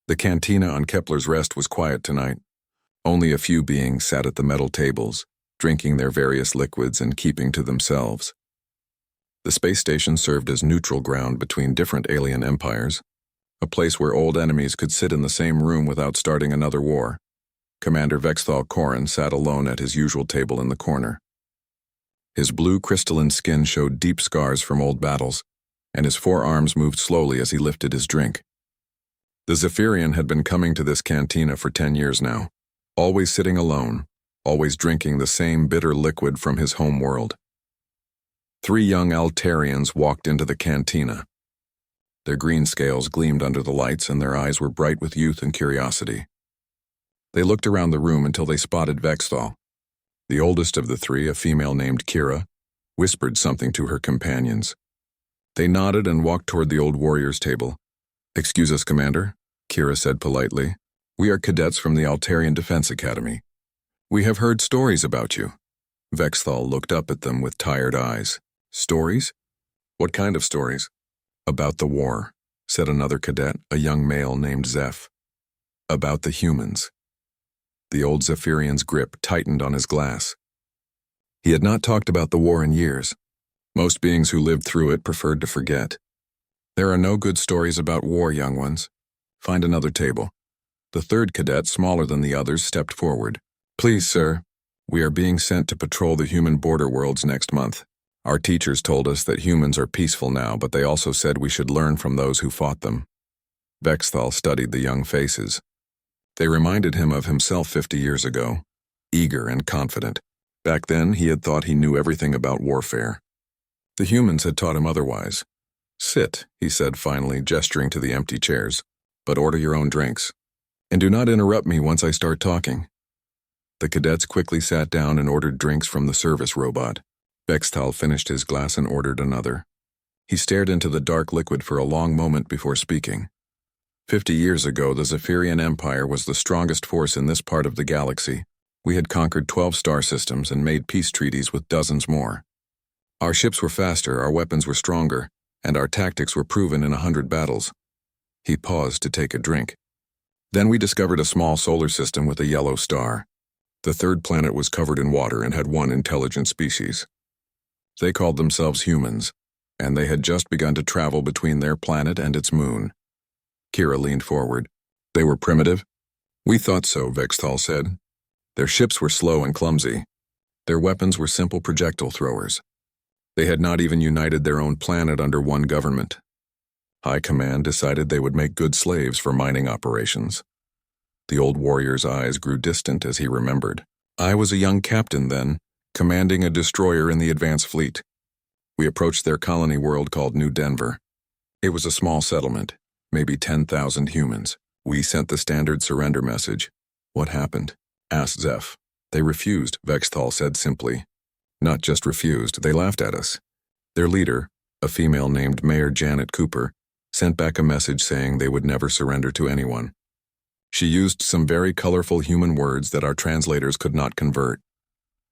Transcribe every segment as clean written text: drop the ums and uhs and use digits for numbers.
The cantina on Kepler's Rest was quiet tonight. Only a few beings sat at the metal tables, drinking their various liquids and keeping to themselves. The space station served as neutral ground between different alien empires, a place where old enemies could sit in the same room without starting another war. Commander Vexthal Korin sat alone at his usual table in the corner. His blue crystalline skin showed deep scars from old battles, and his forearms moved slowly as he lifted his drink. The Zephyrian had been coming to this cantina for 10 years now, always sitting alone, always drinking the same bitter liquid from his home world. 3 young Altarians walked into the cantina. Their green scales gleamed under the lights and their eyes were bright with youth and curiosity. They looked around the room until they spotted Vexthal. The oldest of the 3, a female named Kira, whispered something to her companions. They nodded and walked toward the old warrior's table. "Excuse us, Commander," Kira said politely. "We are cadets from the Altarian Defense Academy. We have heard stories about you." Vexthal looked up at them with tired eyes. "Stories? What kind of stories?" "About the war," said another cadet, a young male named Zeph. "About the humans." The old Zephyrian's grip tightened on his glass. He had not talked about the war in years. Most beings who lived through it preferred to forget. "There are no good stories about war, young ones. Find another table." The 3rd cadet, smaller than the others, stepped forward. "Please, sir, we are being sent to patrol the human border worlds next month. Our teachers told us that humans are peaceful now, but they also said we should learn from those who fought them." Vexthal studied the young faces. They reminded him of himself 50 years ago, eager and confident. Back then, he had thought he knew everything about warfare. The humans had taught him otherwise. "Sit," he said finally, gesturing to the empty chairs, "but order your own drinks. And do not interrupt me once I start talking." The cadets quickly sat down and ordered drinks from the service robot. Vexthal finished his glass and ordered another. He stared into the dark liquid for a long moment before speaking. 50 years ago, the Zephyrian Empire was the strongest force in this part of the galaxy. We had conquered 12 star systems and made peace treaties with dozens more. Our ships were faster, our weapons were stronger, and our tactics were proven in 100 battles. He paused to take a drink. Then we discovered a small solar system with a yellow star. The 3rd planet was covered in water and had 1 intelligent species. They called themselves humans, and they had just begun to travel between their planet and its moon. Kira leaned forward. "They were primitive?" "We thought so," Vexthal said. "Their ships were slow and clumsy. Their weapons were simple projectile throwers. They had not even united their own planet under one government. High Command decided they would make good slaves for mining operations." The old warrior's eyes grew distant as he remembered. "I was a young captain then, commanding a destroyer in the advance fleet. We approached their colony world called New Denver. It was a small settlement, maybe 10,000 humans. We sent the standard surrender message." "What happened?" asked Zeph. "They refused," Vexthal said simply. "Not just refused, they laughed at us. Their leader, a female named Mayor Janet Cooper, sent back a message saying they would never surrender to anyone. She used some very colorful human words that our translators could not convert."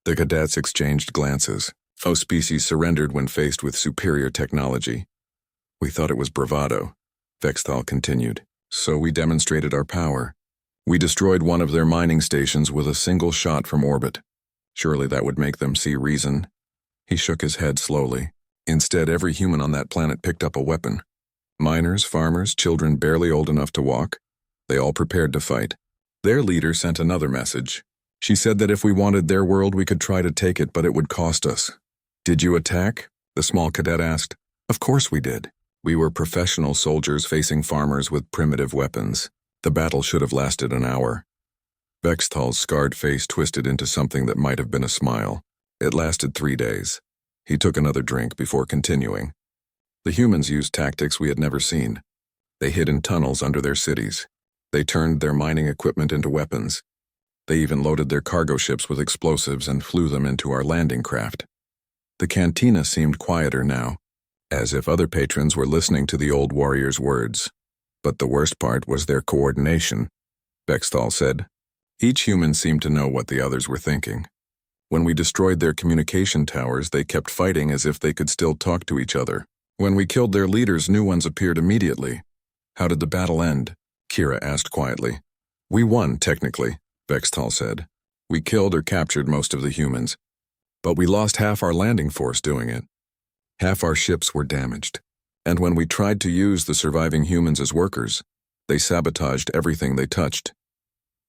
The cadets exchanged glances. Both species surrendered when faced with superior technology. "We thought it was bravado," Vexthal continued. "So we demonstrated our power. We destroyed one of their mining stations with a single shot from orbit. Surely that would make them see reason." He shook his head slowly. "Instead, every human on that planet picked up a weapon. Miners, farmers, children barely old enough to walk. They all prepared to fight. Their leader sent another message. She said that if we wanted their world, we could try to take it, but it would cost us." "Did you attack?" the small cadet asked. "Of course we did. We were professional soldiers facing farmers with primitive weapons. The battle should have lasted an hour." Vexthal's scarred face twisted into something that might have been a smile. "It lasted 3 days." He took another drink before continuing. "The humans used tactics we had never seen. They hid in tunnels under their cities. They turned their mining equipment into weapons. They even loaded their cargo ships with explosives and flew them into our landing craft." The cantina seemed quieter now, as if other patrons were listening to the old warrior's words. "But the worst part was their coordination," Vexthal said. "Each human seemed to know what the others were thinking. When we destroyed their communication towers, they kept fighting as if they could still talk to each other. When we killed their leaders, new ones appeared immediately. How did the battle end?" Kira asked quietly. We won, technically, Vextal said. We killed or captured most of the humans, but we lost half our landing force doing it. Half our ships were damaged, and when we tried to use the surviving humans as workers, they sabotaged everything they touched.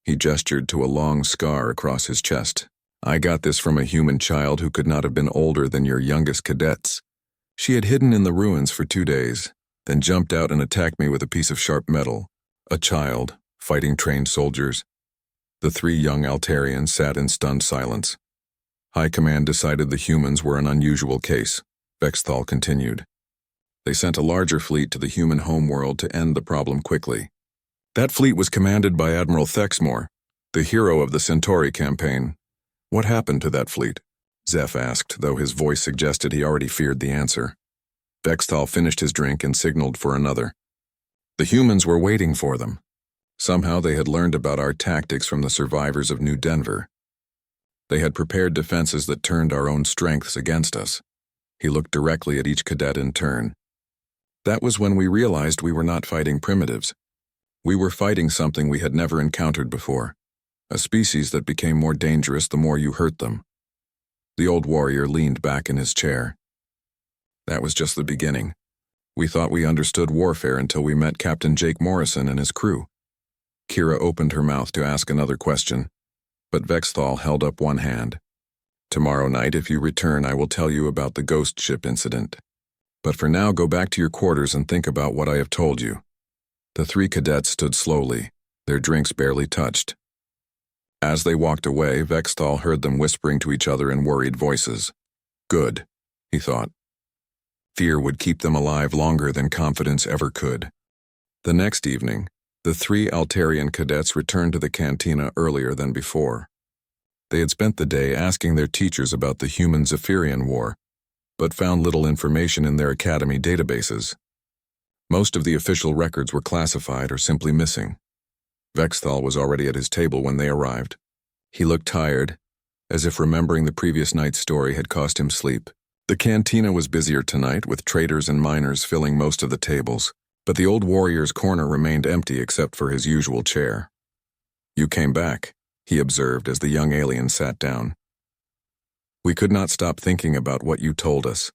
He gestured to a long scar across his chest. I got this from a human child who could not have been older than your youngest cadets. She had hidden in the ruins for 2 days, then jumped out and attacked me with a piece of sharp metal. A child, fighting trained soldiers. The 3 young Altarians sat in stunned silence. High Command decided the humans were an unusual case, Vexthal continued. They sent a larger fleet to the human homeworld to end the problem quickly. That fleet was commanded by Admiral Thexmore, the hero of the Centauri campaign. What happened to that fleet? Zeph asked, though his voice suggested he already feared the answer. Vexthal finished his drink and signaled for another. The humans were waiting for them. Somehow they had learned about our tactics from the survivors of New Denver. They had prepared defenses that turned our own strengths against us. He looked directly at each cadet in turn. That was when we realized we were not fighting primitives. We were fighting something we had never encountered before, a species that became more dangerous the more you hurt them. The old warrior leaned back in his chair. That was just the beginning. We thought we understood warfare until we met Captain Jake Morrison and his crew. Kira opened her mouth to ask another question, but Vexthal held up one hand. Tomorrow night, if you return, I will tell you about the ghost ship incident. But for now, go back to your quarters and think about what I have told you. The 3 cadets stood slowly, their drinks barely touched. As they walked away, Vexthal heard them whispering to each other in worried voices. Good, he thought. Fear would keep them alive longer than confidence ever could. The next evening, the 3 Altarian cadets returned to the cantina earlier than before. They had spent the day asking their teachers about the human Zephyrian War, but found little information in their academy databases. Most of the official records were classified or simply missing. Vexthal was already at his table when they arrived. He looked tired, as if remembering the previous night's story had cost him sleep. The cantina was busier tonight, with traders and miners filling most of the tables, but the old warrior's corner remained empty except for his usual chair. You came back, he observed as the young alien sat down. We could not stop thinking about what you told us,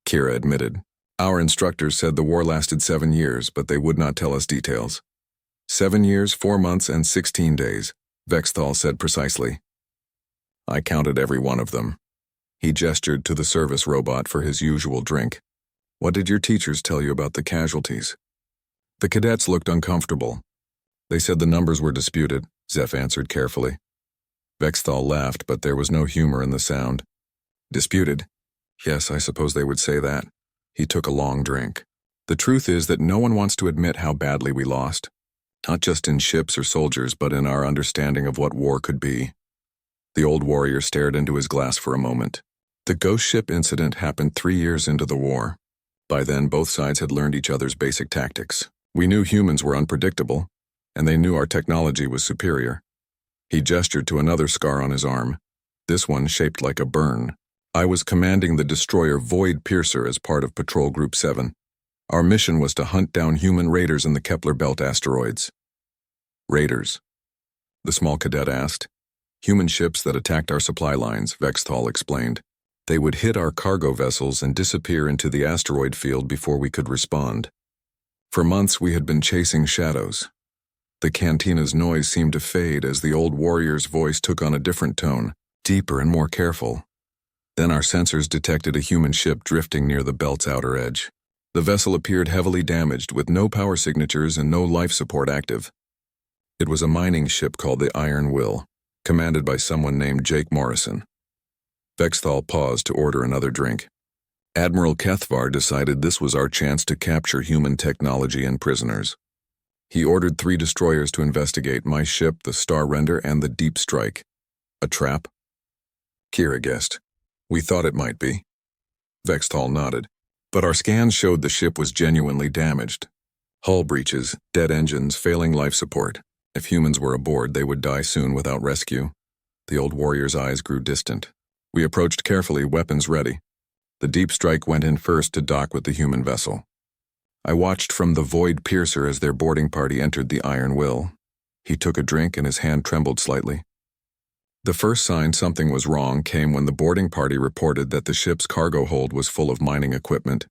Kira admitted. Our instructors said the war lasted 7 years, but they would not tell us details. 7 years, 4 months, and 16 days, Vexthal said precisely. I counted every one of them. He gestured to the service robot for his usual drink. What did your teachers tell you about the casualties? The cadets looked uncomfortable. They said the numbers were disputed, Zeph answered carefully. Vexthal laughed, but there was no humor in the sound. Disputed? Yes, I suppose they would say that. He took a long drink. The truth is that no one wants to admit how badly we lost. Not just in ships or soldiers, but in our understanding of what war could be. The old warrior stared into his glass for a moment. The ghost ship incident happened 3 years into the war. By then, both sides had learned each other's basic tactics. We knew humans were unpredictable, and they knew our technology was superior. He gestured to another scar on his arm, this one shaped like a burn. I was commanding the destroyer Void Piercer as part of Patrol Group 7. Our mission was to hunt down human raiders in the Kepler Belt asteroids. Raiders? The small cadet asked. Human ships that attacked our supply lines, Vexthal explained. They would hit our cargo vessels and disappear into the asteroid field before we could respond. For months we had been chasing shadows. The cantina's noise seemed to fade as the old warrior's voice took on a different tone, deeper and more careful. Then our sensors detected a human ship drifting near the belt's outer edge. The vessel appeared heavily damaged, with no power signatures and no life support active. It was a mining ship called the Iron Will, commanded by someone named Jake Morrison. Vexthal paused to order another drink. Admiral Kethvar decided this was our chance to capture human technology and prisoners. He ordered 3 destroyers to investigate my ship, the Star Render, and the Deep Strike. A trap? Kira guessed. We thought it might be. Vexthal nodded. But our scans showed the ship was genuinely damaged. Hull breaches, dead engines, failing life support. If humans were aboard, they would die soon without rescue. The old warrior's eyes grew distant. We approached carefully, weapons ready. The Deep Strike went in first to dock with the human vessel. I watched from the Void Piercer as their boarding party entered the Iron Will. He took a drink and his hand trembled slightly. The first sign something was wrong came when the boarding party reported that the ship's cargo hold was full of mining equipment,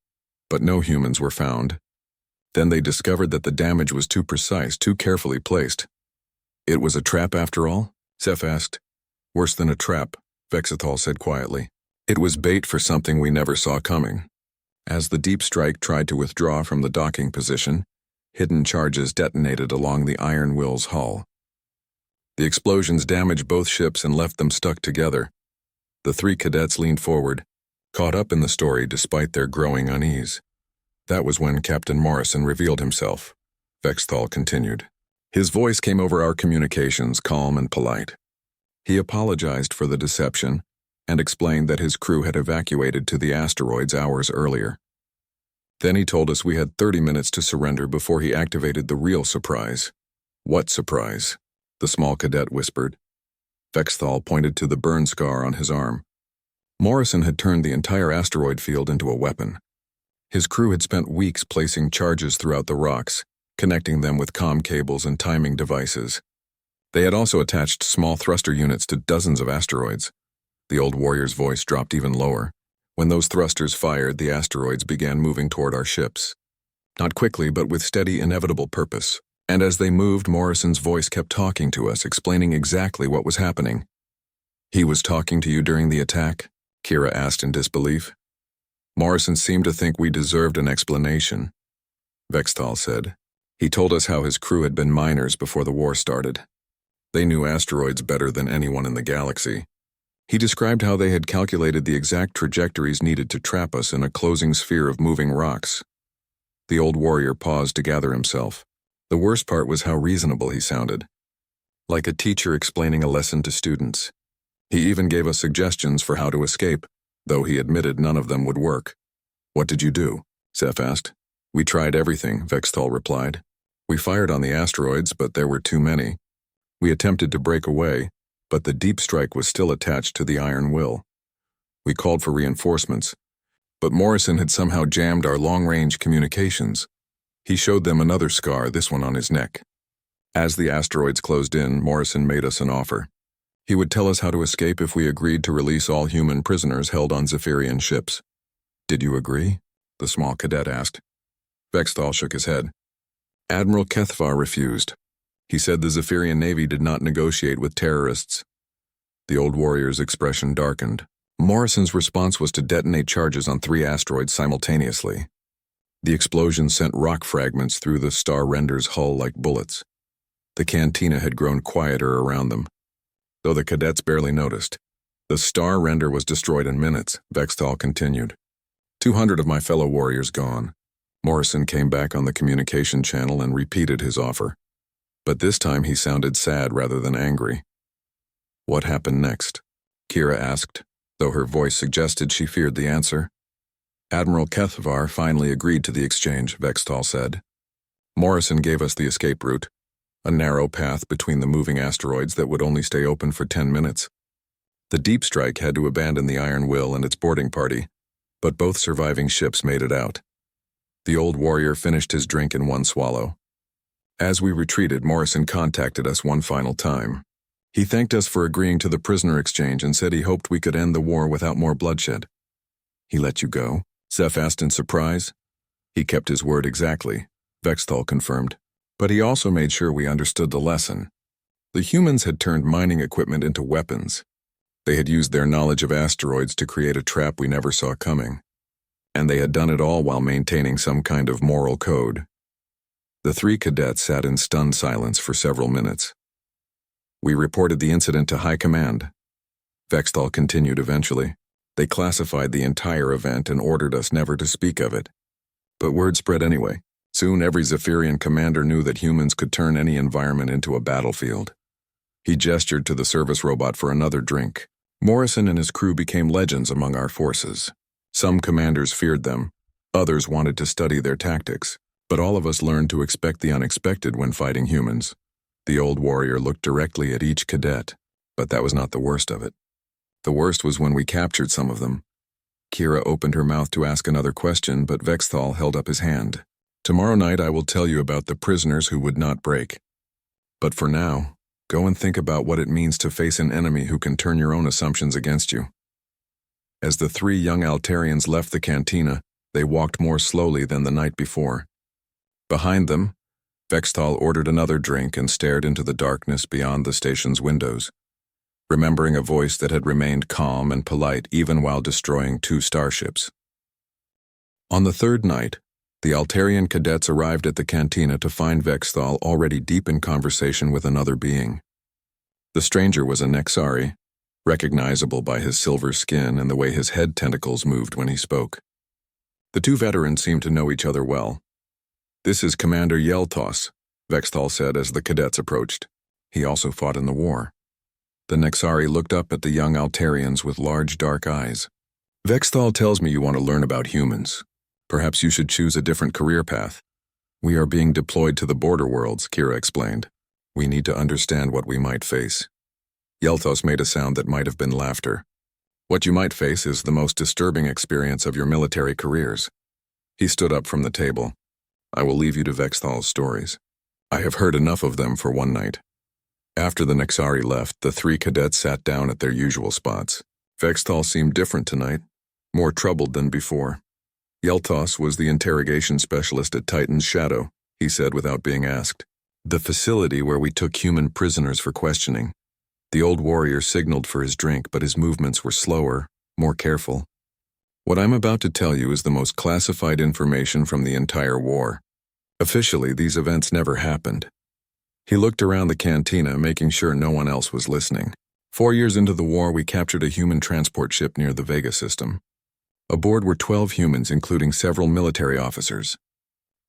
but no humans were found. Then they discovered that the damage was too precise, too carefully placed. It was a trap after all? Seth asked. Worse than a trap, Vexithal said quietly. It was bait for something we never saw coming. As the Deep Strike tried to withdraw from the docking position, hidden charges detonated along the Iron Will's hull. The explosions damaged both ships and left them stuck together. The three cadets leaned forward, caught up in the story despite their growing unease. That was when Captain Morrison revealed himself, Vexthal continued. His voice came over our communications, calm and polite. He apologized for the deception and explained that his crew had evacuated to the asteroids hours earlier. Then he told us we had 30 minutes to surrender before he activated the real surprise. What surprise? The small cadet whispered. Vexthal pointed to the burn scar on his arm. Morrison had turned the entire asteroid field into a weapon. His crew had spent weeks placing charges throughout the rocks, connecting them with comm cables and timing devices. They had also attached small thruster units to dozens of asteroids. The old warrior's voice dropped even lower. When those thrusters fired, the asteroids began moving toward our ships. Not quickly, but with steady, inevitable purpose. And as they moved, Morrison's voice kept talking to us, explaining exactly what was happening. He was talking to you during the attack? Kira asked in disbelief. Morrison seemed to think we deserved an explanation, Vexthal said. He told us how his crew had been miners before the war started. They knew asteroids better than anyone in the galaxy. He described how they had calculated the exact trajectories needed to trap us in a closing sphere of moving rocks. The old warrior paused to gather himself. The worst part was how reasonable he sounded. Like a teacher explaining a lesson to students. He even gave us suggestions for how to escape, though he admitted none of them would work. What did you do? Seth asked. We tried everything, Vexthal replied. We fired on the asteroids, but there were too many. We attempted to break away, but the Deep Strike was still attached to the Iron Will. We called for reinforcements, but Morrison had somehow jammed our long-range communications. He showed them another scar, this one on his neck. As the asteroids closed in, Morrison made us an offer. He would tell us how to escape if we agreed to release all human prisoners held on Zephyrian ships. Did you agree? The small cadet asked. Vexthal shook his head. Admiral Kethvar refused. He said the Zephyrian Navy did not negotiate with terrorists. The old warrior's expression darkened. Morrison's response was to detonate charges on 3 asteroids simultaneously. The explosion sent rock fragments through the Star Render's hull like bullets. The cantina had grown quieter around them, though the cadets barely noticed. The Star Render was destroyed in minutes, Vexthal continued. 200 of my fellow warriors gone. Morrison came back on the communication channel and repeated his offer. But this time he sounded sad rather than angry. What happened next? Kira asked, though her voice suggested she feared the answer. Admiral Kethvar finally agreed to the exchange, Vexthal said. Morrison gave us the escape route, a narrow path between the moving asteroids that would only stay open for 10 minutes. The Deep Strike had to abandon the Iron Will and its boarding party, but both surviving ships made it out. The old warrior finished his drink in one swallow. As we retreated, Morrison contacted us one final time. He thanked us for agreeing to the prisoner exchange and said he hoped we could end the war without more bloodshed. He let you go? Seth asked in surprise. He kept his word exactly, Vexthal confirmed. But he also made sure we understood the lesson. The humans had turned mining equipment into weapons. They had used their knowledge of asteroids to create a trap we never saw coming. And they had done it all while maintaining some kind of moral code. The 3 cadets sat in stunned silence for several minutes. We reported the incident to High Command. Vexthal continued eventually. They classified the entire event and ordered us never to speak of it. But word spread anyway. Soon every Zephyrian commander knew that humans could turn any environment into a battlefield. He gestured to the service robot for another drink. Morrison and his crew became legends among our forces. Some commanders feared them. Others wanted to study their tactics. But all of us learned to expect the unexpected when fighting humans. The old warrior looked directly at each cadet, but that was not the worst of it. The worst was when we captured some of them. Kira opened her mouth to ask another question, but Vexthal held up his hand. Tomorrow night I will tell you about the prisoners who would not break. But for now, go and think about what it means to face an enemy who can turn your own assumptions against you." As the three young Altarians left the cantina, they walked more slowly than the night before. Behind them, Vexthal ordered another drink and stared into the darkness beyond the station's windows, remembering a voice that had remained calm and polite even while destroying 2 starships. On the third night, the Altarian cadets arrived at the cantina to find Vexthal already deep in conversation with another being. The stranger was a Nexari, recognizable by his silver skin and the way his head tentacles moved when he spoke. The 2 veterans seemed to know each other well. "This is Commander Yeltos," Vexthal said as the cadets approached. He also fought in the war. The Nexari looked up at the young Altarians with large dark eyes. "Vexthal tells me you want to learn about humans. Perhaps you should choose a different career path." "We are being deployed to the border worlds," Kira explained. "We need to understand what we might face." Yelthos made a sound that might have been laughter. "What you might face is the most disturbing experience of your military careers." He stood up from the table. "I will leave you to Vexthal's stories. I have heard enough of them for one night." After the Nexari left, the 3 cadets sat down at their usual spots. Vexthal seemed different tonight, more troubled than before. Yeltos was the interrogation specialist at Titan's Shadow, he said without being asked. "The facility where we took human prisoners for questioning." The old warrior signaled for his drink, but his movements were slower, more careful. "What I'm about to tell you is the most classified information from the entire war. Officially, these events never happened." He looked around the cantina, making sure no one else was listening. 4 years into the war, we captured a human transport ship near the Vega system. Aboard were 12 humans, including several military officers.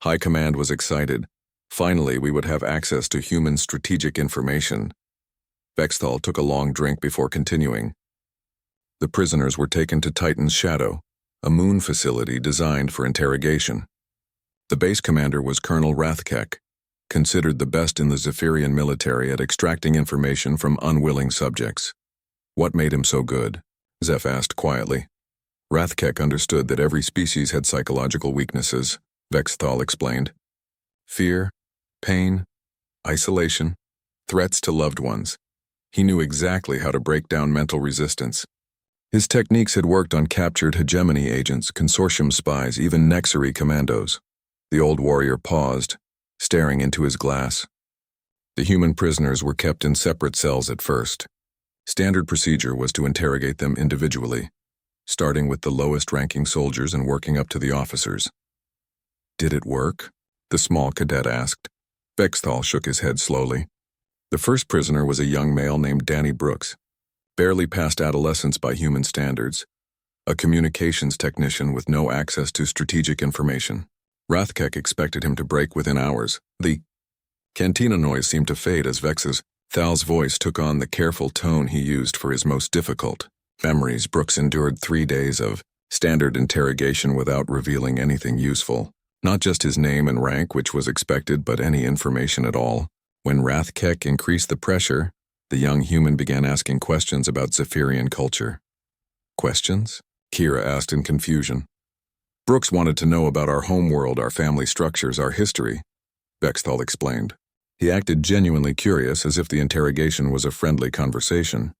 High Command was excited. Finally, we would have access to human strategic information. Vexthal took a long drink before continuing. "The prisoners were taken to Titan's Shadow, a moon facility designed for interrogation. The base commander was Colonel Rathkek, considered the best in the Zephyrian military at extracting information from unwilling subjects." "What made him so good?" Zeph asked quietly. "Rathkek understood that every species had psychological weaknesses," Vexthal explained. "Fear, pain, isolation, threats to loved ones. He knew exactly how to break down mental resistance. His techniques had worked on captured hegemony agents, consortium spies, even Nexari commandos." The old warrior paused, staring into his glass. "The human prisoners were kept in separate cells at first. Standard procedure was to interrogate them individually, starting with the lowest-ranking soldiers and working up to the officers." "Did it work?" the small cadet asked. Vexthal shook his head slowly. "The first prisoner was a young male named Danny Brooks, barely past adolescence by human standards, a communications technician with no access to strategic information. Rathkek expected him to break within hours." The cantina noise seemed to fade as Thal's voice took on the careful tone he used for his most difficult memories. "Brooks endured 3 days of standard interrogation without revealing anything useful. Not just his name and rank, which was expected, but any information at all. When Rathkek increased the pressure, the young human began asking questions about Zephyrian culture." "Questions?" Kira asked in confusion. "Brooks wanted to know about our homeworld, our family structures, our history," Vexthal explained. He acted genuinely curious, as if the interrogation was a friendly conversation.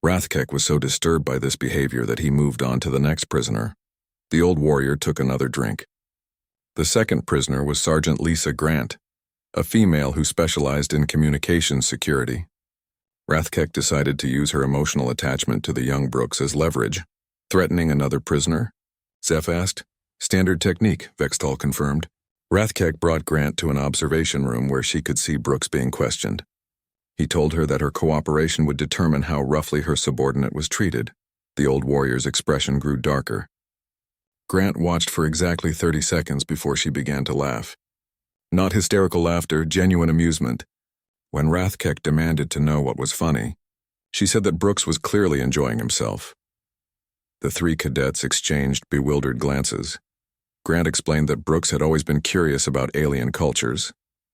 Rathkek was so disturbed by this behavior that he moved on to the next prisoner. The old warrior took another drink. The second prisoner was Sergeant Lisa Grant, a female who specialized in communications security. Rathkek decided to use her emotional attachment to the young Brooks as leverage. "Threatening another prisoner?" Zeph asked. "Standard technique," Vexthal confirmed. Rathkek brought Grant to an observation room where she could see Brooks being questioned. He told her that her cooperation would determine how roughly her subordinate was treated. The old warrior's expression grew darker. Grant watched for exactly 30 seconds before she began to laugh. Not hysterical laughter, genuine amusement. When Rathkek demanded to know what was funny, she said that Brooks was clearly enjoying himself. The 3 cadets exchanged bewildered glances. Grant explained that Brooks had always been curious about alien cultures.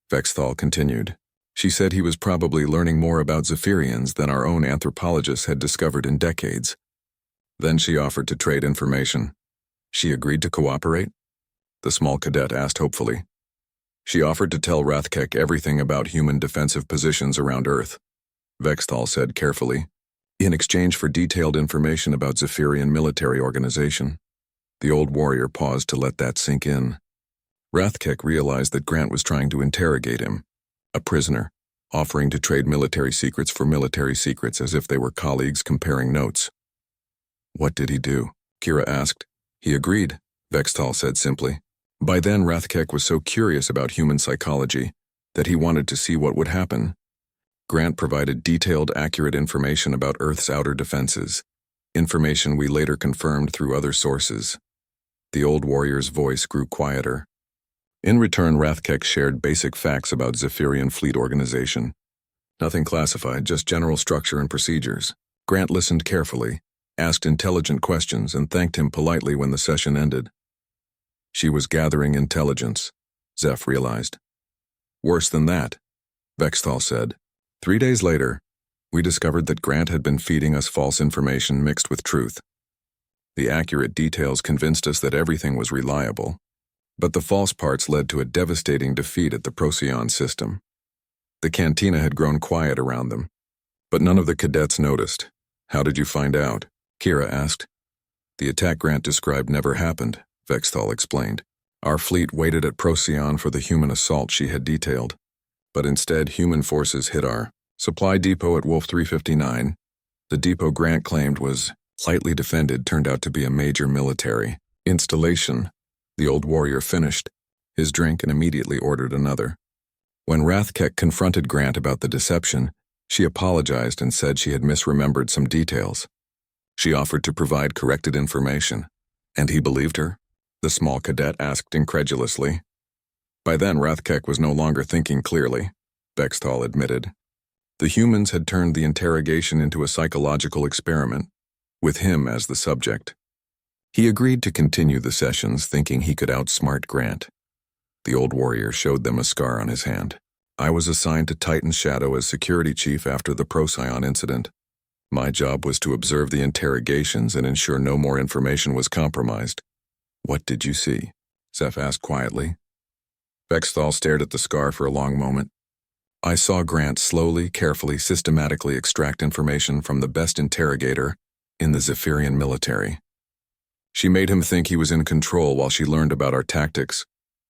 Vexthal continued. She said he was probably learning more about Zephyrians than our own anthropologists had discovered in decades. Then she offered to trade information. She agreed to cooperate? The small cadet asked hopefully. She offered to tell Rathkek everything about human defensive positions around Earth, Vexthal said carefully, in exchange for detailed information about Zephyrian military organization. The old warrior paused to let that sink in. Rathkek realized that Grant was trying to interrogate him, a prisoner, offering to trade military secrets for military secrets as if they were colleagues comparing notes. What did he do? Kira asked. He agreed, Vexthal said simply. By then, Rathkek was so curious about human psychology that he wanted to see what would happen. Grant provided detailed, accurate information about Earth's outer defenses, information we later confirmed through other sources. The old warrior's voice grew quieter. In return, Rathkek shared basic facts about Zephyrian fleet organization. Nothing classified, just general structure and procedures. Grant listened carefully, asked intelligent questions, and thanked him politely when the session ended. She was gathering intelligence, Zeph realized. Worse than that, Vexthal said. 3 days later, we discovered that Grant had been feeding us false information mixed with truth. The accurate details convinced us that everything was reliable, but the false parts led to a devastating defeat at the Procyon system. The cantina had grown quiet around them, but none of the cadets noticed. How did you find out? Kira asked. The attack Grant described never happened, Vexthal explained. Our fleet waited at Procyon for the human assault she had detailed, but instead human forces hit our supply depot at Wolf 359. The depot Grant claimed was lightly defended turned out to be a major military installation. The old warrior finished his drink and immediately ordered another. When Rathkek confronted Grant about the deception, she apologized and said she had misremembered some details. She offered to provide corrected information, and he believed her? The small cadet asked incredulously. By then, Rathkek was no longer thinking clearly, Vexthal admitted. The humans had turned the interrogation into a psychological experiment, with him as the subject. He agreed to continue the sessions, thinking he could outsmart Grant. The old warrior showed them a scar on his hand. I was assigned to Titan's Shadow as security chief after the Procyon incident. My job was to observe the interrogations and ensure no more information was compromised. What did you see? Zeph asked quietly. Vexthal stared at the scar for a long moment. I saw Grant slowly, carefully, systematically extract information from the best interrogator in the Zephyrian military. She made him think he was in control while she learned about our tactics,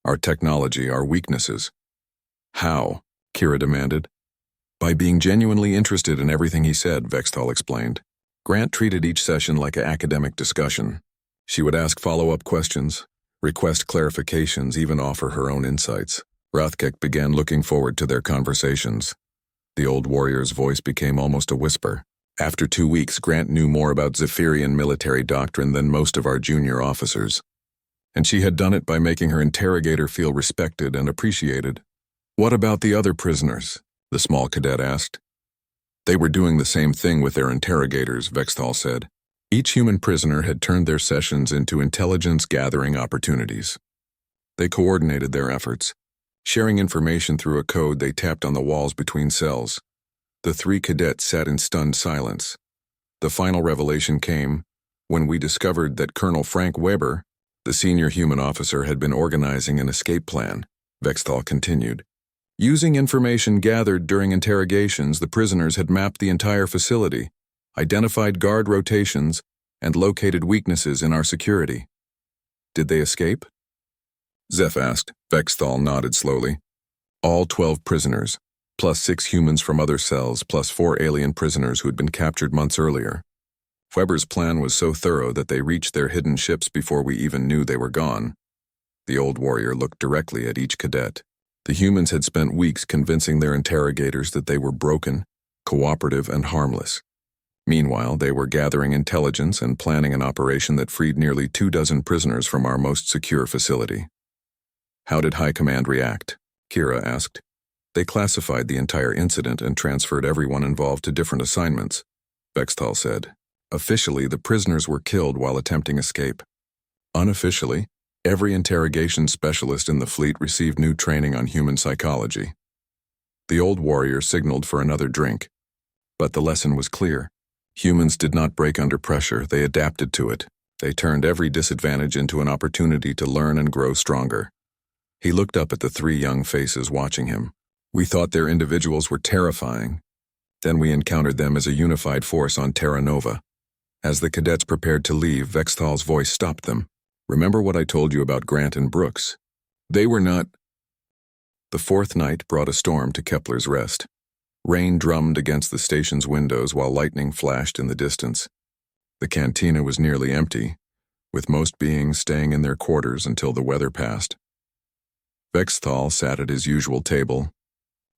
our technology, our weaknesses. How? Kira demanded. By being genuinely interested in everything he said, Vexthal explained. Grant treated each session like an academic discussion. She would ask follow-up questions, request clarifications, even offer her own insights. Rathkek began looking forward to their conversations. The old warrior's voice became almost a whisper. After 2 weeks, Grant knew more about Zephyrian military doctrine than most of our junior officers. And she had done it by making her interrogator feel respected and appreciated. What about the other prisoners? The small cadet asked. They were doing the same thing with their interrogators, Vexthal said. Each human prisoner had turned their sessions into intelligence-gathering opportunities. They coordinated their efforts, sharing information through a code they tapped on the walls between cells. The 3 cadets sat in stunned silence. The final revelation came when we discovered that Colonel Frank Weber, the senior human officer, had been organizing an escape plan, Vexthal continued. Using information gathered during interrogations, the prisoners had mapped the entire facility, identified guard rotations, and located weaknesses in our security. Did they escape? Zeph asked. Vexthal nodded slowly. All 12 prisoners, plus 6 humans from other cells, plus 4 alien prisoners who had been captured months earlier. Weber's plan was so thorough that they reached their hidden ships before we even knew they were gone. The old warrior looked directly at each cadet. The humans had spent weeks convincing their interrogators that they were broken, cooperative, and harmless. Meanwhile, they were gathering intelligence and planning an operation that freed nearly 24 prisoners from our most secure facility. How did High Command react? Kira asked. They classified the entire incident and transferred everyone involved to different assignments, Vexthal said. Officially, the prisoners were killed while attempting escape. Unofficially, every interrogation specialist in the fleet received new training on human psychology. The old warrior signaled for another drink. But the lesson was clear. Humans did not break under pressure, they adapted to it. They turned every disadvantage into an opportunity to learn and grow stronger. He looked up at the three young faces watching him. We thought their individuals were terrifying. Then we encountered them as a unified force on Terra Nova. As the cadets prepared to leave, Vexthal's voice stopped them. Remember what I told you about Grant and Brooks? They were not. The fourth night brought a storm to Kepler's Rest. Rain drummed against the station's windows while lightning flashed in the distance. The cantina was nearly empty, with most beings staying in their quarters until the weather passed. Vexthal sat at his usual table,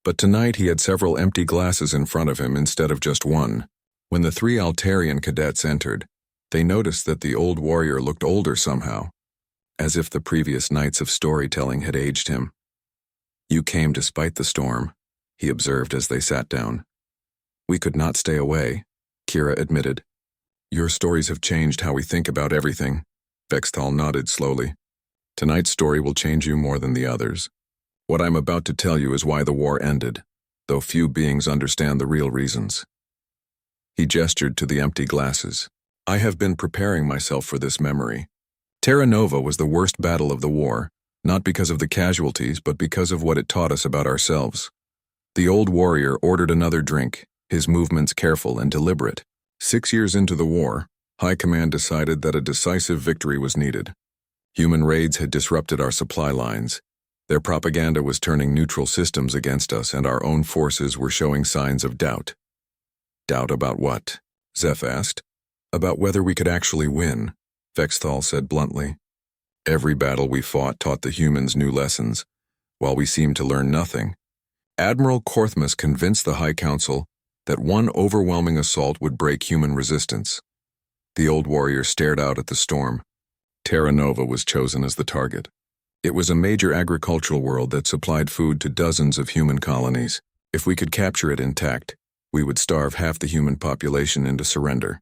but tonight he had several empty glasses in front of him instead of just one. When the three Altarian cadets entered, they noticed that the old warrior looked older somehow, as if the previous nights of storytelling had aged him. You came despite the storm, he observed as they sat down. We could not stay away, Kira admitted. Your stories have changed how we think about everything. Vexthal nodded slowly. Tonight's story will change you more than the others. What I'm about to tell you is why the war ended, though few beings understand the real reasons. He gestured to the empty glasses. I have been preparing myself for this memory. Terra Nova was the worst battle of the war, not because of the casualties, but because of what it taught us about ourselves. The old warrior ordered another drink, his movements careful and deliberate. 6 years into the war, High Command decided that a decisive victory was needed. Human raids had disrupted our supply lines. Their propaganda was turning neutral systems against us, and our own forces were showing signs of doubt. Doubt about what? Zeph asked. About whether we could actually win, Vexthal said bluntly. Every battle we fought taught the humans new lessons, while we seemed to learn nothing. Admiral Korthmus convinced the High Council that one overwhelming assault would break human resistance. The old warrior stared out at the storm. Terra Nova was chosen as the target. It was a major agricultural world that supplied food to dozens of human colonies. If we could capture it intact, we would starve half the human population into surrender.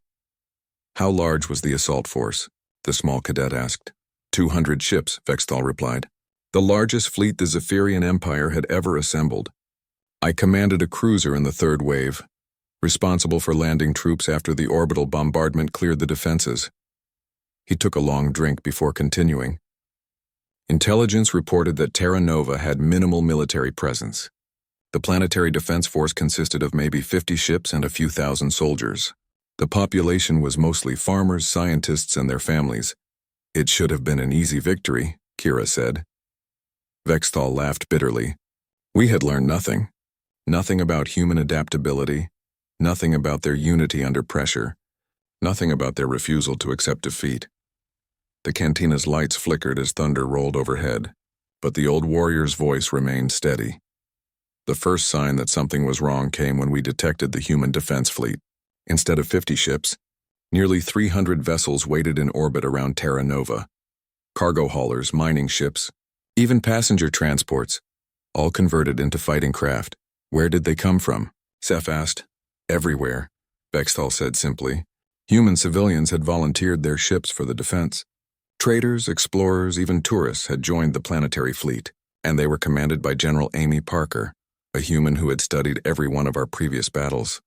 How large was the assault force? The small cadet asked. 200 ships, Vexthal replied. The largest fleet the Zephyrian Empire had ever assembled. I commanded a cruiser in the third wave, responsible for landing troops after the orbital bombardment cleared the defenses. He took a long drink before continuing. Intelligence reported that Terra Nova had minimal military presence. The planetary defense force consisted of maybe 50 ships and a few thousand soldiers. The population was mostly farmers, scientists, and their families. It should have been an easy victory, Kira said. Vexthal laughed bitterly. We had learned nothing. Nothing about human adaptability, nothing about their unity under pressure, nothing about their refusal to accept defeat. The cantina's lights flickered as thunder rolled overhead, but the old warrior's voice remained steady. The first sign that something was wrong came when we detected the human defense fleet. Instead of 50 ships, nearly 300 vessels waited in orbit around Terra Nova. Cargo haulers, mining ships, even passenger transports, all converted into fighting craft. Where did they come from? Zeph asked. Everywhere, Vexthal said simply. Human civilians had volunteered their ships for the defense. Traders, explorers, even tourists had joined the planetary fleet, and they were commanded by General Amy Parker, a human who had studied every one of our previous battles.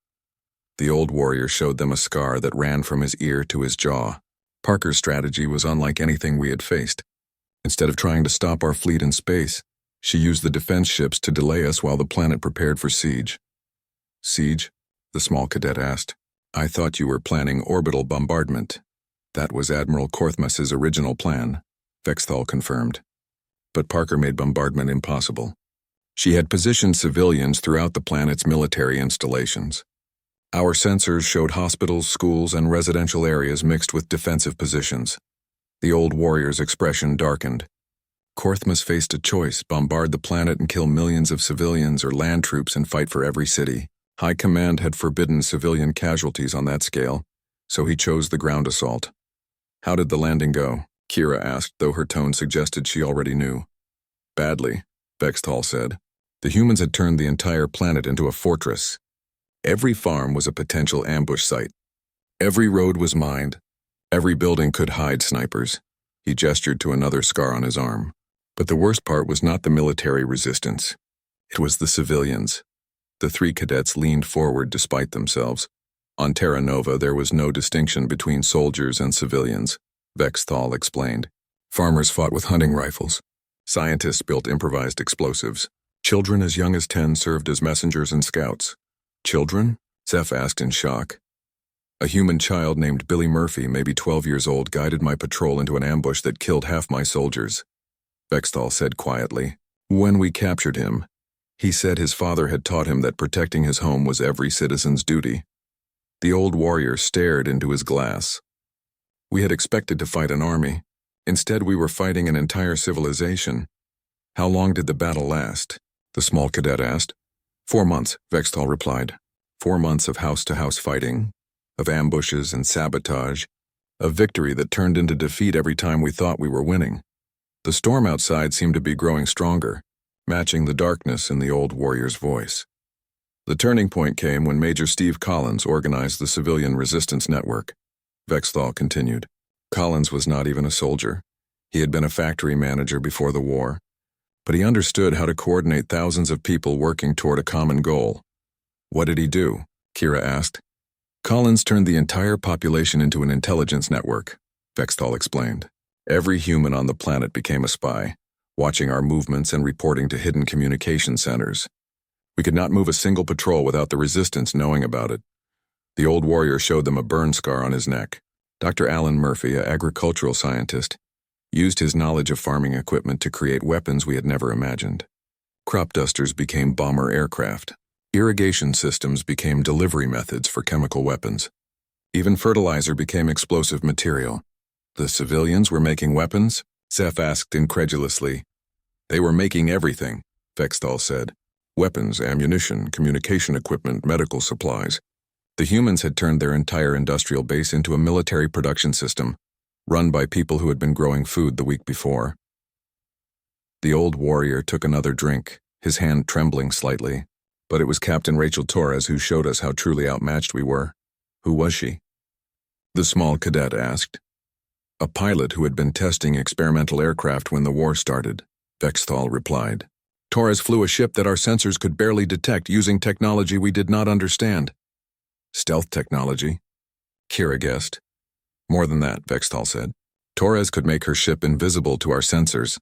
The old warrior showed them a scar that ran from his ear to his jaw. Parker's strategy was unlike anything we had faced. Instead of trying to stop our fleet in space, she used the defense ships to delay us while the planet prepared for siege. Siege? The small cadet asked. I thought you were planning orbital bombardment. That was Admiral Korthmus's original plan, Vexthal confirmed. But Parker made bombardment impossible. She had positioned civilians throughout the planet's military installations. Our sensors showed hospitals, schools, and residential areas mixed with defensive positions. The old warrior's expression darkened. Korthmus faced a choice: bombard the planet and kill millions of civilians, or land troops and fight for every city. High Command had forbidden civilian casualties on that scale, so he chose the ground assault. How did the landing go? Kira asked, though her tone suggested she already knew. Badly, Vexthal said. The humans had turned the entire planet into a fortress. Every farm was a potential ambush site. Every road was mined. Every building could hide snipers. He gestured to another scar on his arm. But the worst part was not the military resistance. It was the civilians. The three cadets leaned forward despite themselves. On Terra Nova, there was no distinction between soldiers and civilians, Vexthal explained. Farmers fought with hunting rifles. Scientists built improvised explosives. Children as young as 10 served as messengers and scouts. Children? Zeph asked in shock. A human child named Billy Murphy, maybe 12 years old, guided my patrol into an ambush that killed half my soldiers, Vexthal said quietly. When we captured him, he said his father had taught him that protecting his home was every citizen's duty. The old warrior stared into his glass. We had expected to fight an army. Instead, we were fighting an entire civilization. How long did the battle last? The small cadet asked. 4 months, Vexthal replied. 4 months of house-to-house fighting, of ambushes and sabotage, of victory that turned into defeat every time we thought we were winning. The storm outside seemed to be growing stronger, matching the darkness in the old warrior's voice. The turning point came when Major Steve Collins organized the Civilian Resistance Network. Vexthal continued. Collins was not even a soldier. He had been a factory manager before the war, but he understood how to coordinate thousands of people working toward a common goal. What did he do? Kira asked. Collins turned the entire population into an intelligence network, Vexthal explained. Every human on the planet became a spy, watching our movements and reporting to hidden communication centers. We could not move a single patrol without the resistance knowing about it. The old warrior showed them a burn scar on his neck. Dr. Alan Murphy, an agricultural scientist, used his knowledge of farming equipment to create weapons we had never imagined. Crop dusters became bomber aircraft. Irrigation systems became delivery methods for chemical weapons. Even fertilizer became explosive material. The civilians were making weapons? Zeph asked incredulously. They were making everything, Vexthal said. Weapons, ammunition, communication equipment, medical supplies. The humans had turned their entire industrial base into a military production system, run by people who had been growing food the week before. The old warrior took another drink, his hand trembling slightly, but it was Captain Rachel Torres who showed us how truly outmatched we were. Who was she? The small cadet asked. A pilot who had been testing experimental aircraft when the war started, Vexthal replied. Torres flew a ship that our sensors could barely detect using technology we did not understand. Stealth technology? Kira guessed. More than that, Vexthal said. Torres could make her ship invisible to our sensors,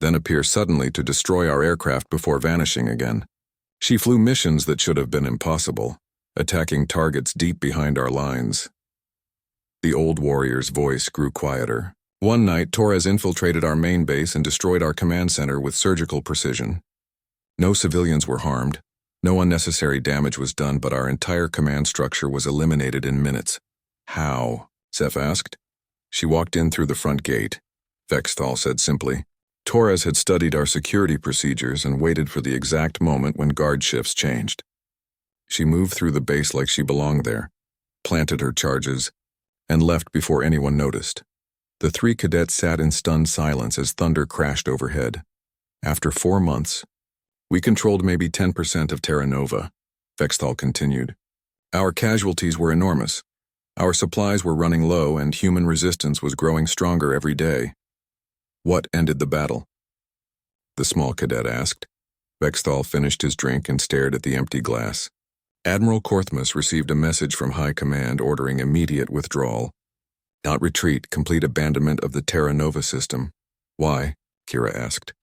then appear suddenly to destroy our aircraft before vanishing again. She flew missions that should have been impossible, attacking targets deep behind our lines. The old warrior's voice grew quieter. One night, Torres infiltrated our main base and destroyed our command center with surgical precision. No civilians were harmed. No unnecessary damage was done, but our entire command structure was eliminated in minutes. How? Zeph asked. She walked in through the front gate, Vexthal said simply. Torres had studied our security procedures and waited for the exact moment when guard shifts changed. She moved through the base like she belonged there, planted her charges, and left before anyone noticed. The 3 cadets sat in stunned silence as thunder crashed overhead. After 4 months, we controlled maybe 10% of Terra Nova, Vexthal continued. Our casualties were enormous. Our supplies were running low and human resistance was growing stronger every day. What ended the battle? The small cadet asked. Vexthal finished his drink and stared at the empty glass. Admiral Korthmus received a message from High Command ordering immediate withdrawal. Not retreat, complete abandonment of the Terra Nova system. Why? Kira asked.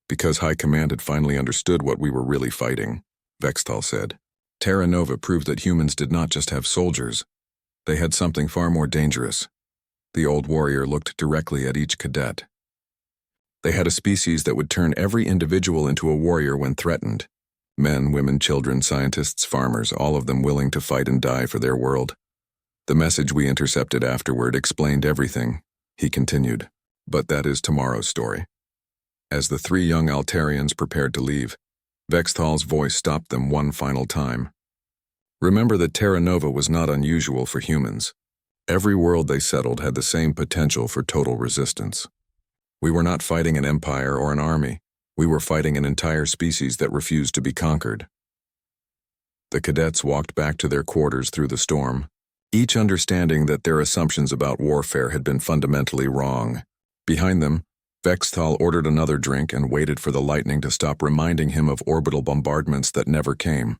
Because High Command had finally understood what we were really fighting, Vexthal said. Terra Nova proved that humans did not just have soldiers. They had something far more dangerous. The old warrior looked directly at each cadet. They had a species that would turn every individual into a warrior when threatened. Men, women, children, scientists, farmers, all of them willing to fight and die for their world. The message we intercepted afterward explained everything, he continued. But that is tomorrow's story. As the 3 young Altarians prepared to leave, Vexthal's voice stopped them one final time. Remember that Terra Nova was not unusual for humans. Every world they settled had the same potential for total resistance. We were not fighting an empire or an army. We were fighting an entire species that refused to be conquered. The cadets walked back to their quarters through the storm, each understanding that their assumptions about warfare had been fundamentally wrong. Behind them, Vexthal ordered another drink and waited for the lightning to stop reminding him of orbital bombardments that never came.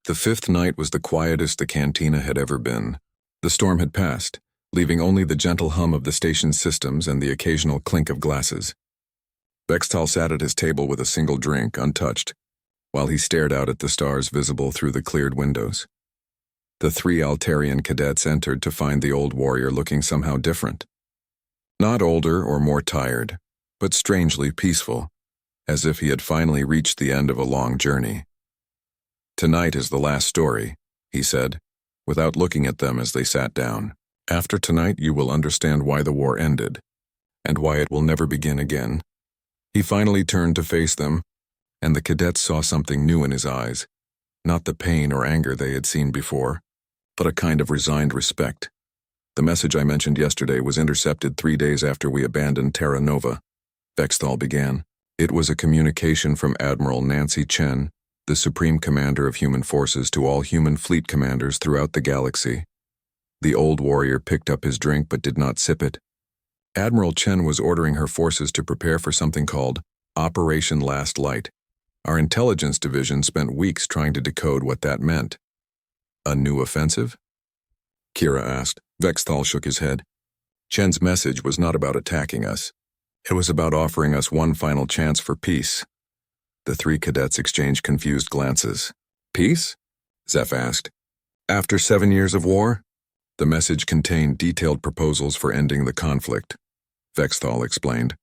The 5th night was the quietest the cantina had ever been. The storm had passed, leaving only the gentle hum of the station's systems and the occasional clink of glasses. Bextal sat at his table with a single drink, untouched, while he stared out at the stars visible through the cleared windows. The three Altarian cadets entered to find the old warrior looking somehow different. Not older or more tired, but strangely peaceful, as if he had finally reached the end of a long journey. "Tonight is the last story," he said, without looking at them as they sat down. "After tonight you will understand why the war ended, and why it will never begin again." He finally turned to face them, and the cadets saw something new in his eyes, not the pain or anger they had seen before, but a kind of resigned respect. "The message I mentioned yesterday was intercepted 3 days after we abandoned Terra Nova," Bextal began. "It was a communication from Admiral Nancy Chen, the Supreme Commander of Human Forces, to all human fleet commanders throughout the galaxy." The old warrior picked up his drink but did not sip it. "Admiral Chen was ordering her forces to prepare for something called Operation Last Light. Our intelligence division spent weeks trying to decode what that meant." "A new offensive?" Kira asked. Bextal shook his head. "Chen's message was not about attacking us. It was about offering us one final chance for peace." The three cadets exchanged confused glances. "Peace?" Zeph asked. "After 7 years of war?" "The message contained detailed proposals for ending the conflict," Bextal explained.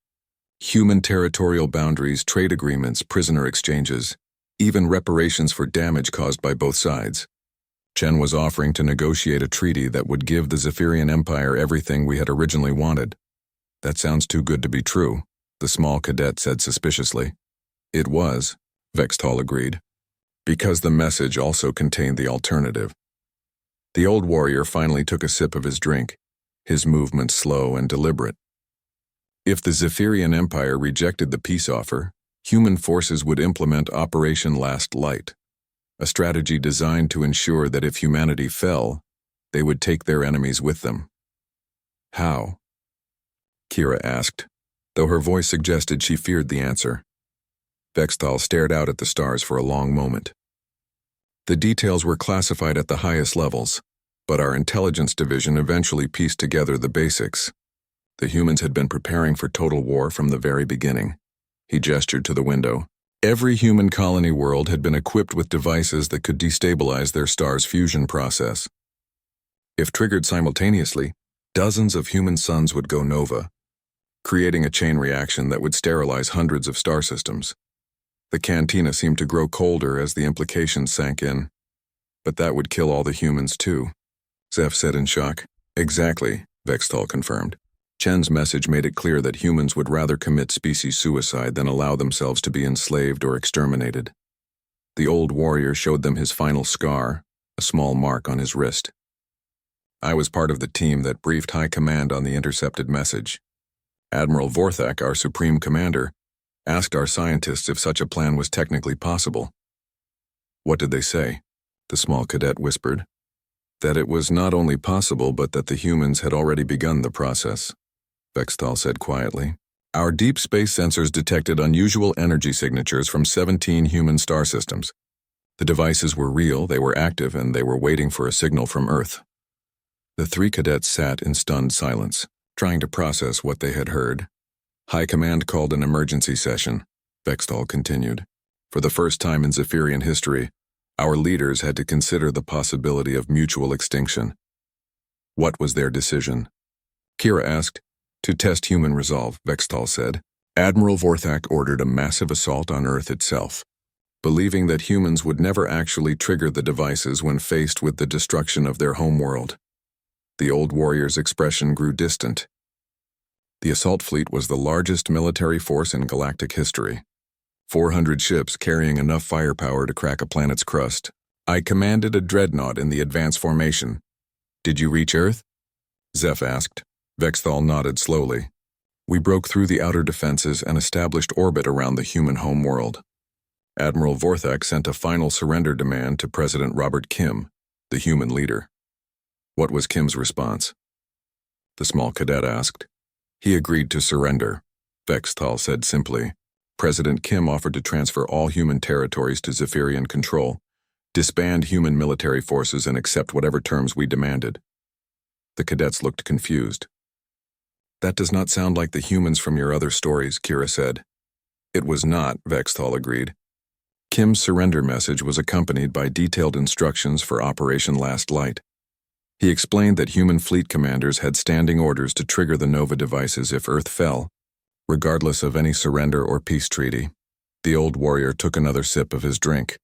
"Human territorial boundaries, trade agreements, prisoner exchanges, even reparations for damage caused by both sides. Chen was offering to negotiate a treaty that would give the Zephyrian Empire everything we had originally wanted." "That sounds too good to be true," the small cadet said suspiciously. "It was," Bextal agreed, "because the message also contained the alternative." The old warrior finally took a sip of his drink, his movements slow and deliberate. "If the Zephyrian Empire rejected the peace offer, human forces would implement Operation Last Light, a strategy designed to ensure that if humanity fell, they would take their enemies with them." "How?" Kira asked, though her voice suggested she feared the answer. Bextal stared out at the stars for a long moment. "The details were classified at the highest levels, but our intelligence division eventually pieced together the basics. The humans had been preparing for total war from the very beginning." He gestured to the window. "Every human colony world had been equipped with devices that could destabilize their star's fusion process. If triggered simultaneously, dozens of human suns would go nova, creating a chain reaction that would sterilize hundreds of star systems. The cantina seemed to grow colder as the implications sank in. But that would kill all the humans too," Zeph said in shock. "Exactly," Bextal confirmed. "Chen's message made it clear that humans would rather commit species suicide than allow themselves to be enslaved or exterminated." The old warrior showed them his final scar, a small mark on his wrist. "I was part of the team that briefed High Command on the intercepted message. Admiral Vorthak, our Supreme Commander, asked our scientists if such a plan was technically possible." "What did they say?" the small cadet whispered. "That it was not only possible but that the humans had already begun the process," Bextal said quietly. "Our deep space sensors detected unusual energy signatures from 17 human star systems. The devices were real, they were active, and they were waiting for a signal from Earth." The three cadets sat in stunned silence, trying to process what they had heard. "High Command called an emergency session," Bextal continued. "For the first time in Zephyrian history, our leaders had to consider the possibility of mutual extinction." "What was their decision?" Kira asked. "To test human resolve," Bextal said. "Admiral Vorthak ordered a massive assault on Earth itself, believing that humans would never actually trigger the devices when faced with the destruction of their homeworld." The old warrior's expression grew distant. "The assault fleet was the largest military force in galactic history. 400 ships carrying enough firepower to crack a planet's crust. I commanded a dreadnought in the advance formation." "Did you reach Earth?" Zeph asked. Bextal nodded slowly. "We broke through the outer defenses and established orbit around the human homeworld. Admiral Vorthak sent a final surrender demand to President Robert Kim, the human leader." "What was Kim's response?" the small cadet asked. "He agreed to surrender," Bextal said simply. "President Kim offered to transfer all human territories to Zephyrian control, disband human military forces, and accept whatever terms we demanded." The cadets looked confused. "That does not sound like the humans from your other stories," Kira said. It was not, Vexthal agreed. Kim's surrender message was accompanied by detailed instructions for Operation Last Light. He explained that human fleet commanders had standing orders to trigger the Nova devices if Earth fell, regardless of any surrender or peace treaty. The old warrior took another sip of his drink.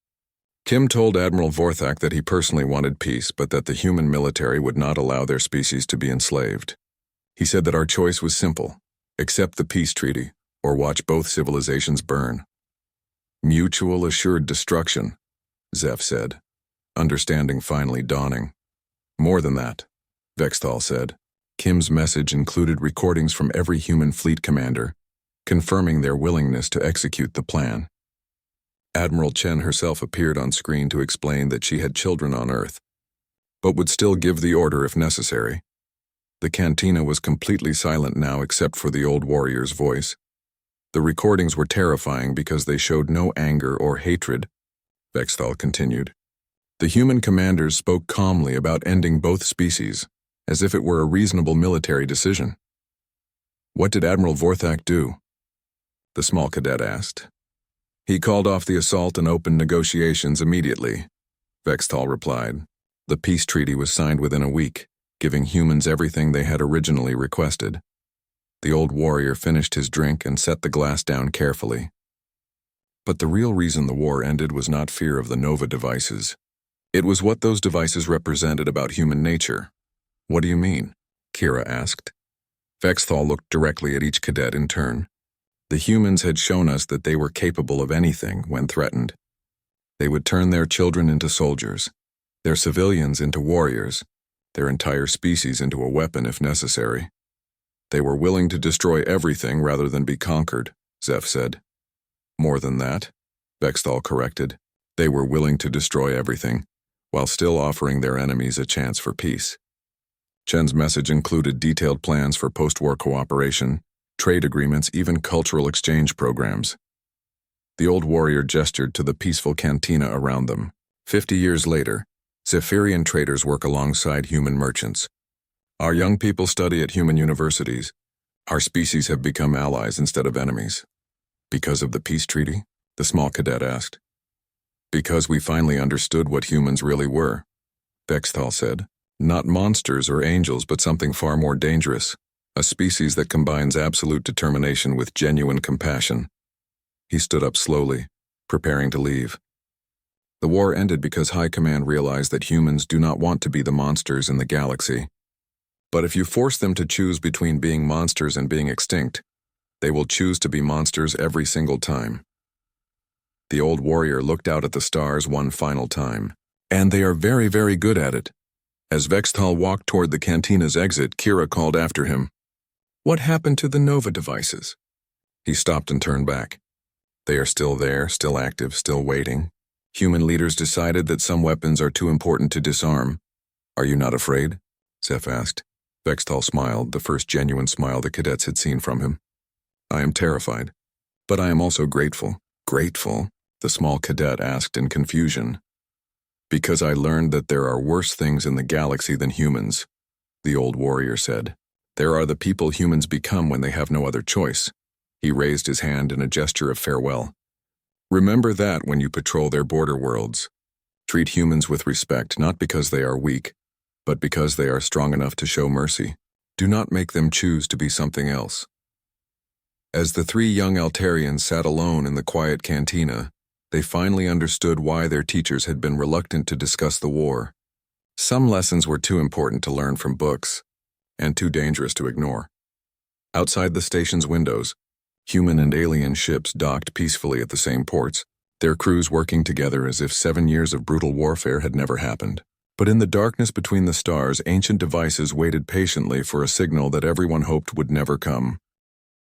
Kim told Admiral Vorthak that he personally wanted peace, but that the human military would not allow their species to be enslaved. He said that our choice was simple: accept the peace treaty, or watch both civilizations burn. Mutual assured destruction, Zeph said, understanding finally dawning. More than that, Vexthal said. Kim's message included recordings from every human fleet commander, confirming their willingness to execute the plan. Admiral Chen herself appeared on screen to explain that she had children on Earth, but would still give the order if necessary. The cantina was completely silent now except for the old warrior's voice. The recordings were terrifying because they showed no anger or hatred, Vexthal continued. The human commanders spoke calmly about ending both species, as if it were a reasonable military decision. What did Admiral Vorthak do? The small cadet asked. He called off the assault and opened negotiations immediately, Vexthal replied. The peace treaty was signed within a week, giving humans everything they had originally requested. The old warrior finished his drink and set the glass down carefully. But the real reason the war ended was not fear of the Nova devices. It was what those devices represented about human nature. What do you mean? Kira asked. Vexthal looked directly at each cadet in turn. The humans had shown us that they were capable of anything when threatened. They would turn their children into soldiers, their civilians into warriors, their entire species into a weapon if necessary. They were willing to destroy everything rather than be conquered, Zeph said. More than that, Vexthal corrected. They were willing to destroy everything, while still offering their enemies a chance for peace. Chen's message included detailed plans for post-war cooperation, trade agreements, even cultural exchange programs. The old warrior gestured to the peaceful cantina around them. 50 years later, Zephyrian traders work alongside human merchants. Our young people study at human universities. Our species have become allies instead of enemies. Because of the peace treaty? The small cadet asked. Because we finally understood what humans really were, Vexthal said. Not monsters or angels, but something far more dangerous. A species that combines absolute determination with genuine compassion. He stood up slowly, preparing to leave. The war ended because High Command realized that humans do not want to be the monsters in the galaxy. But if you force them to choose between being monsters and being extinct, they will choose to be monsters every single time. The old warrior looked out at the stars one final time. And they are very, very good at it. As Vexthal walked toward the cantina's exit, Kira called after him. What happened to the Nova devices? He stopped and turned back. They are still there, still active, still waiting. Human leaders decided that some weapons are too important to disarm. Are you not afraid? Zeph asked. Vexthal smiled, the first genuine smile the cadets had seen from him. I am terrified, but I am also grateful. Grateful? The small cadet asked in confusion. Because I learned that there are worse things in the galaxy than humans, the old warrior said. There are the people humans become when they have no other choice. He raised his hand in a gesture of farewell. Remember that when you patrol their border worlds. Treat humans with respect, not because they are weak, but because they are strong enough to show mercy. Do not make them choose to be something else. As the three young Altarians sat alone in the quiet cantina, they finally understood why their teachers had been reluctant to discuss the war. Some lessons were too important to learn from books, and too dangerous to ignore. Outside the station's windows, human and alien ships docked peacefully at the same ports, their crews working together as if 7 years of brutal warfare had never happened. But in the darkness between the stars, ancient devices waited patiently for a signal that everyone hoped would never come.